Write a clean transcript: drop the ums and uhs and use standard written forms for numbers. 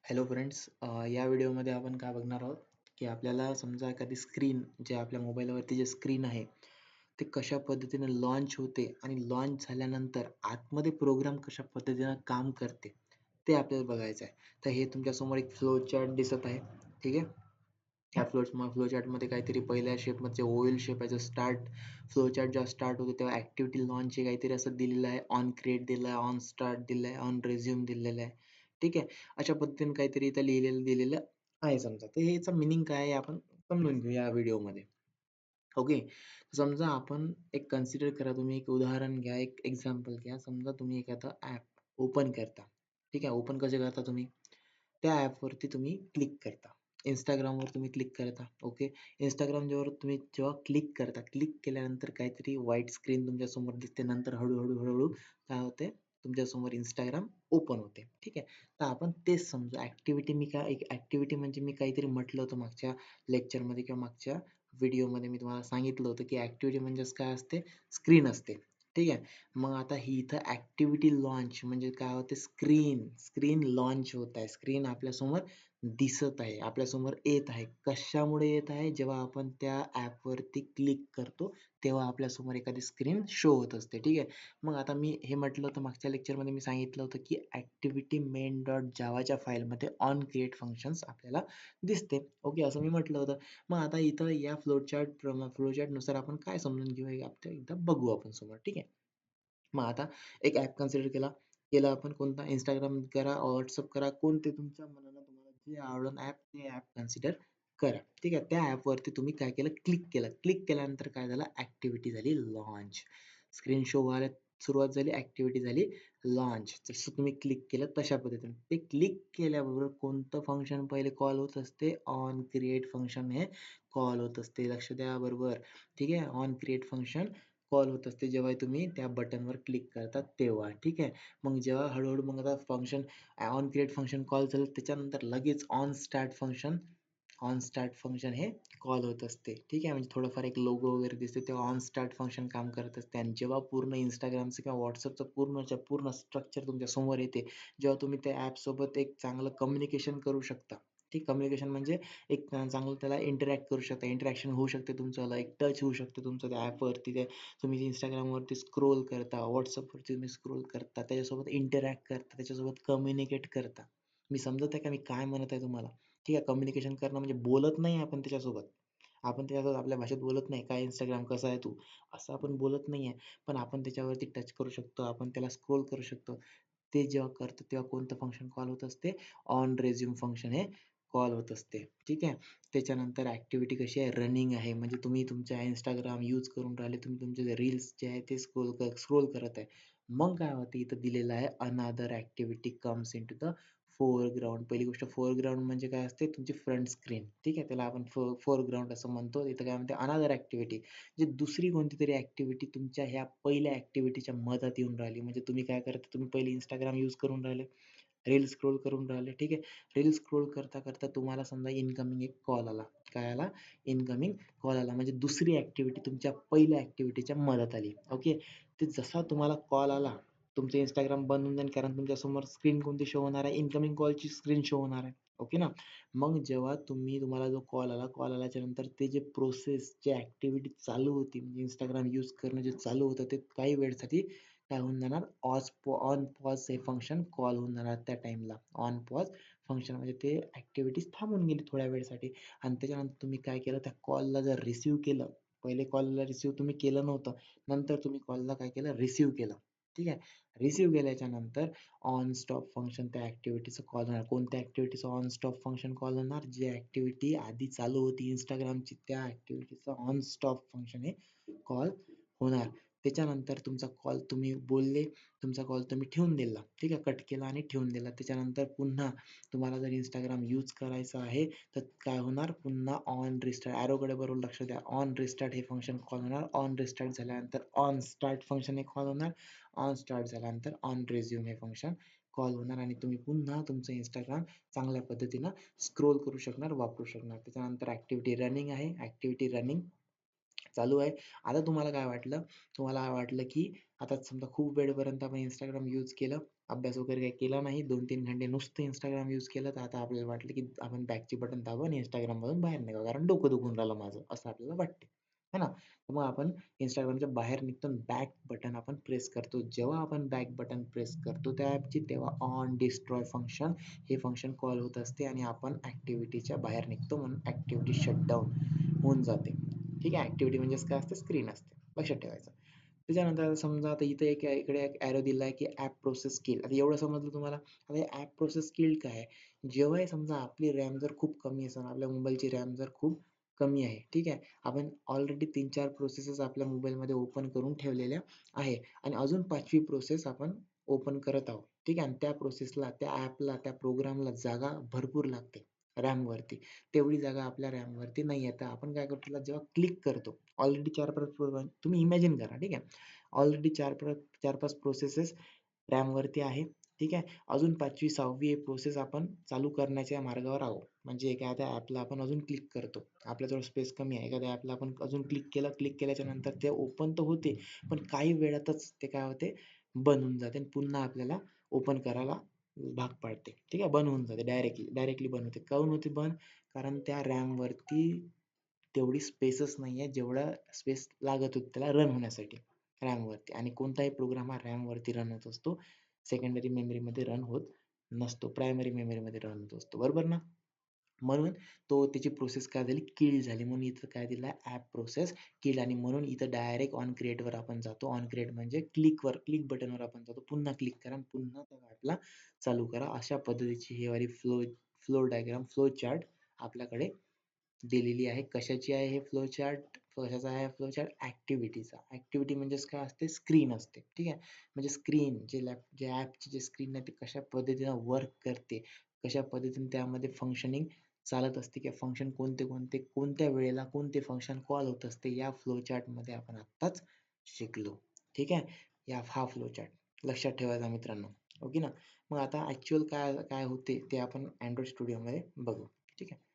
Hello friends, या व्हिडिओमध्ये आपण काय बघणार आहोत की आपल्याला समजा एखादी स्क्रीन जे आपल्या मोबाईलवरती जे स्क्रीन आहे ते कशा पद्धतीने लॉन्च होते आणि लॉन्च झाल्यानंतर आतमध्ये प्रोग्राम कशा पद्धतीनं काम करते ते आपल्याला बघायचं आहे. तर हे तुमच्यासमोर एक फ्लो चार्ट दिसत आहे. ठीक आहे. ह्या फ्लो चार्टमध्ये काहीतरी पहिल्या शेपमध्ये ओव्हल शेप आहे. जो स्टार्ट फ्लो चार्ट जेव्हा स्टार्ट होतो तेव्हा ॲक्टिव्हिटी लॉन्च हे काहीतरी असं दिलेलं आहे. ऑन क्रिएट दिलं आहे, ऑन स्टार्ट दिलं आहे, ऑन रिझ्यूम दिलेलं आहे. ठीक आहे. अशा पद्धतीने काहीतरी इथं दिलेलं आहे समजा. तर ह्याचं मीनिंग काय आहे आपण समजून घेऊ या व्हिडिओमध्ये. ओके. समजा आपण एक कन्सिडर करा, तुम्ही एक उदाहरण घ्या, एक एक्झाम्पल घ्या. समजा तुम्ही एखादं ॲप ओपन करता. ठीक आहे. ओपन कसे करता तुम्ही? त्या ॲपवरती तुम्ही क्लिक करता. Instagramवर तुम्ही क्लिक करता. ओके. Instagramवर तुम्ही जेव्हा क्लिक करता, क्लिक केल्यानंतर काहीतरी व्हाईट स्क्रीन तुमच्यासमोर दिसते. नंतर हळू-हळू काय होते, तुमच्यासमोर Instagram ओपन होते. ठीक आहे. तर आपण तेच समजू ॲक्टिव्हिटी एक ॲक्टिव्हिटी म्हणजे मी काहीतरी म्हटलं होतं मागच्या लेक्चरमध्ये किंवा मागच्या व्हिडिओमध्ये मी तुम्हाला सांगितलं होतं, की ॲक्टिव्हिटी म्हणजेच काय असते? स्क्रीन असते. ठीक आहे. मग आता ही इथं ॲक्टिव्हिटी लॉन्च म्हणजे काय होते? स्क्रीन लॉन्च होत आहे. स्क्रीन आपल्यासमोर दिसत आहे. आपल्यासमोर येत आहे. कशामुळे येत आहे? जेव्हा आपण त्या ॲपवरती क्लिक करतो, तेव्हा आपल्यासमोर एखादी स्क्रीन शो होत असते. ठीक आहे. मग आता मी हे म्हटलं होतं मागच्या लेक्चरमध्ये मी सांगितलं होतं, की ॲक्टिव्हिटी मेन डॉट जावाच्या फाईलमध्ये ऑन क्रिएट फंक्शन्स आपल्याला दिसते. ओके. असं मी म्हटलं होतं. मग आता इथं या फ्लो चार्टनुसार आपण काय समजून घेऊया हे आपण एकदा बघू आपण समोर. ठीक आहे. मग आता एक ॲप कन्सिडर केला आपण कोणता Instagram करा, WhatsApp करा, कोणते तुमच्या मनाला तुम्हाला जे आवडेल ॲप ते ॲप कन्सिडर करा. ठीक आहे. त्या ॲपवरती तुम्ही काय केलं? क्लिक केलं. क्लिक केल्यानंतर काय झालं? ॲक्टिव्हिटी झाली लॉन्च. स्क्रीन शो व्हायला सुरुवात झाली, ॲक्टिव्हिटी झाली लॉन्च. जसं तुम्ही क्लिक केलं तशा पद्धतीने. ते क्लिक केल्याबरोबर कोणतं फंक्शन पहिले कॉल होत असते? ऑन क्रिएट फंक्शन हे कॉल होत असते. लक्ष द्या बरोबर. ठीक आहे. ऑन क्रिएट फंक्शन कॉल होत असते जेव्हा तुम्ही त्या बटनवर क्लिक करता तेव्हा. ठीक आहे. मग जेव्हा हळू मग आता function on create function call झालं त्याच्यानंतर लगेच ऑन स्टार्ट फंक्शन हे कॉल होत असते. ठीक आहे. म्हणजे थोडंफार एक लोगो वगैरे दिसते तेव्हा ऑन स्टार्ट फंक्शन काम करत असते आणि जेव्हा पूर्ण Instagramचं किंवा WhatsAppचं पूर्ण स्ट्रक्चर तुमच्या समोर येते, जेव्हा तुम्ही त्या ॲपसोबत एक चांगलं कम्युनिकेशन करू शकता. ठीक कम्युनिकेशन म्हणजे एक चांगलं त्याला इंटरॅक्ट करू शकता. इंटरॅक्शन होऊ शकते तुमचं, लाईक टच होऊ शकते तुमचं त्या ॲपवरती. तुम्ही Instagramवरती स्क्रोल करता, WhatsAppवरती तुम्ही स्क्रोल करता, त्याच्यासोबत इंटरॅक्ट करता, त्याच्यासोबत कम्युनिकेट करता. मी समजत आहे का मी काय म्हणत आहे तुम्हाला? ठीक आहे. कम्युनिकेशन करणं म्हणजे बोलत नाही आपण त्याच्यासोबत. आपण त्याच्यासोबत आपल्या भाषेत बोलत नाही. "काय Instagram कसा आहे तू?" असं आपण बोलत नाहीये. पण आपण त्याच्यावरती टच करू शकतो. आपण त्याला स्क्रोल करू शकतो. ते जेव्हा करतो तेव्हा कोणतं फंक्शन कॉल होत असते? ऑन रिझ्यूम फंक्शन हे कॉल होत असते. ठीक आहे. त्याच्यानंतर ॲक्टिव्हिटी कशी आहे? रनिंग आहे. म्हणजे तुम्ही तुमच्या Instagram यूज करून राहिले. तुम्ही तुमचे जे रील्स जे आहे ते स्क्रोल करत आहे. मग काय होतं इथं दिलेलं आहे another activity comes into the foreground. पहिली गोष्ट फोरग्राऊंड म्हणजे काय असते? तुमची फ्रंट स्क्रीन. ठीक आहे. त्याला आपण फोरग्राऊंड असं म्हणतो. इथं काय म्हणते अनदर ॲक्टिव्हिटी. जे दुसरी कोणतीतरी ॲक्टिव्हिटी तुमच्या ह्या पहिल्या ॲक्टिव्हिटीच्या मधात येऊन राहिली. म्हणजे तुम्ही काय करता? तुम्ही पहिले Instagram यूज करून राहिले. रील स्क्रोल करून राहिले. ठीक आहे. रील स्क्रोल करता तुम्हाला समजा इनकमिंग एक कॉल आला. काय आला? इनकमिंग कॉल आला. म्हणजे दुसरी ॲक्टिव्हिटी तुमच्या पहिल्या ॲक्टिव्हिटीच्या मधात आली. ओके. ते जसा तुम्हाला कॉल आला, तुमचं Instagram बंद होऊन जाईल कारण तुमच्यासमोर स्क्रीन कोणती शो होणार आहे? इनकमिंग कॉलची स्क्रीन शो होणार आहे. ओके ना? मग जेव्हा तुम्हाला जो कॉल आल्याच्या नंतर ते जे प्रोसेस, जे ॲक्टिव्हिटी चालू होती म्हणजे Instagram यूज करणं जे चालू होतं ते काही वेळसाठी काय होऊन जाणार? ऑन पॉज हे फंक्शन कॉल होऊन जाणार त्या टाईमला. ऑन पॉज फंक्शन म्हणजे ते ॲक्टिव्हिटीज थांबून गेली थोड्या वेळसाठी आणि त्याच्यानंतर तुम्ही काय केलं? त्या कॉलला जर रिसीव्ह केलं, पहिले कॉलला रिसीव्ह तुम्ही केलं नव्हतं. नंतर तुम्ही कॉलला काय केलं? रिसीव्ह केलं. ठीक आहे. रिसीव्ह केल्याच्या नंतर ऑन स्टॉप फंक्शन त्या ॲक्टिव्हिटीचं कॉल होणार. कोणत्या ॲक्टिव्हिटीचं ऑन स्टॉप फंक्शन कॉल होणार? जी ॲक्टिव्हिटी आधी चालू होती Instagramची त्या ॲक्टिव्हिटीचं ऑन स्टॉप फंक्शन हे कॉल होणार. त्याच्यानंतर तुमचा कॉल तुम्ही बोलले, तुमचा कॉल तुम्ही ठेवून दिला. ठीक आहे. कट केला आणि ठेवून दिला. त्याच्यानंतर पुन्हा तुम्हाला जर Instagram यूज करायचं आहे, तर काय होणार? पुन्हा ऑन रिस्टार्ट ॲरोकडे बरोबर लक्ष द्या. ऑन रिस्टार्ट हे फंक्शन कॉल होणार. ऑन रिस्टार्ट झाल्यानंतर ऑन स्टार्ट फंक्शन हे कॉल होणार. ऑन स्टार्ट झाल्यानंतर ऑन रिझ्यूम हे फंक्शन कॉल होणार आणि तुम्ही पुन्हा तुमचं Instagram चांगल्या पद्धतीनं स्क्रोल करू शकणार, वापरू शकणार. त्याच्यानंतर ॲक्टिव्हिटी रनिंग आहे. ॲक्टिव्हिटी रनिंग चालू आहे. आता तुम्हाला काय वाटलं? तुम्हाला वाटलं की आता समजा खूप वेळपर्यंत आपण Instagram यूज केलं, अभ्यास वगैरे काही केला नाही, 2-3 घंटे नुसतं Instagram यूज केलं, तर आता आपल्याला वाटलं की आपण बॅकची बटन दाबू आणि Instagramमधून बाहेर निघावं, कारण डोकं दुखून राहिलं माझं, असं आपल्याला वाटते. है ना? तर मग आपण Instagramच्या बाहेर निघतो आणि बॅक बटन आपण प्रेस करतो. जेव्हा आपण बॅक बटन प्रेस करतो त्या ॲपची, तेव्हा ऑन डिस्ट्रॉय फंक्शन हे फंक्शन कॉल होत असते आणि आपण ॲक्टिव्हिटीच्या बाहेर निघतो, म्हणून ॲक्टिव्हिटी शटडाउन होऊन जाते. ठीक आहे. ॲक्टिव्हिटी म्हणजेच काय असते? स्क्रीन असते. लक्षात ठेवायचं. त्याच्यानंतर आता समजा आता इथे इकडे एक ॲरो दिलाय की ॲप प्रोसेस किल. आता एवढं समजलं तुम्हाला. आता हे ॲप प्रोसेस किल काय आहे? जेव्हा हे समजा आपली रॅम जर खूप कमी असेल, आपल्या मोबाईलची रॅम जर खूप कमी आहे, ठीक आहे. आपण ऑलरेडी 3-4 प्रोसेसेस आपल्या मोबाईलमध्ये ओपन करून ठेवलेल्या आहे आणि अजून 5वी प्रोसेस आपण ओपन करत आहोत. ठीक आहे. आणि त्या प्रोसेसला, त्या ॲपला, त्या प्रोग्रामला जागा भरपूर लागते रॅमवरती. तेवढी जागा आपल्या रॅमवरती नाही आहे. तर आपण काय करतो, त्याला जेव्हा क्लिक करतो, ऑलरेडी 4-5 तुम्ही इमॅजिन करा, ठीक आहे. ऑलरेडी 4-5 प्रोसेसेस रॅमवरती आहे, ठीक आहे. अजून 5वी 6वी प्रोसेस आपण चालू करण्याच्या मार्गावर आहोत. म्हणजे एखाद्या ॲपला आपण अजून क्लिक करतो. आपल्याजवळ स्पेस कमी आहे. एखाद्या ॲपला आपण अजून क्लिक केलं, क्लिक केल्याच्यानंतर ते ओपन तर होते, पण काही वेळातच ते काय होते, बंद होऊन जाते आणि पुन्हा आपल्याला ओपन करायला भाग पाडते. ठीक आहे. बंद होऊन जाते डायरेक्टली बंद होते. काहून होते बंद? कारण त्या रॅमवरती तेवढी स्पेसच नाहीये, जेवढा स्पेस लागत होती त्याला रन होण्यासाठी रॅमवरती. आणि कोणताही प्रोग्राम हा रॅमवरती रन होत असतो. सेकंडरी मेमरीमध्ये रन होत नसतो. प्रायमरी मेमरीमध्ये रन होत असतो. बरोबर ना? म्हणून त्याची प्रोसेस काय झाली? किल झाली. म्हणून इथं काय दिलंय? ॲप प्रोसेस किल. आणि म्हणून इथं डायरेक्ट ऑन क्रिएटवर आपण जातो. ऑन क्रिएट म्हणजे क्लिक बटनवर आपण जातो. पुन्हा क्लिक करा आणि पुन्हा त्या ॲपला चालू करा. अशा पद्धतीची ही वाली फ्लो डायग्राम, फ्लो चार्ट आपल्याकडे दिलेली आहे. कशाची आहे हे फ्लो चार्ट? कशाचा आहे फ्लो चार्ट? ॲक्टिव्हिटीचा. ॲक्टिव्हिटी म्हणजेच काय असते? स्क्रीन असते. ठीक आहे. म्हणजे स्क्रीन जे ॲपची जी स्क्रीन आहे ती कशा पद्धतीनं वर्क करते, कशा पद्धतीने त्यामध्ये फंक्शनिंग चालत असते किंवा फंक्शन कोणते कोणत्या वेळेला कोणते फंक्शन कॉल होत असते, या फ्लो चार्टमध्ये आपण आत्ताच शिकलो. ठीक आहे. हा फ्लो चार्ट लक्षात ठेवायचा मित्रांनो. ओके ना. मग आता ॲक्चुअल काय काय होते ते आपण Android स्टुडिओमध्ये बघू. ठीक आहे.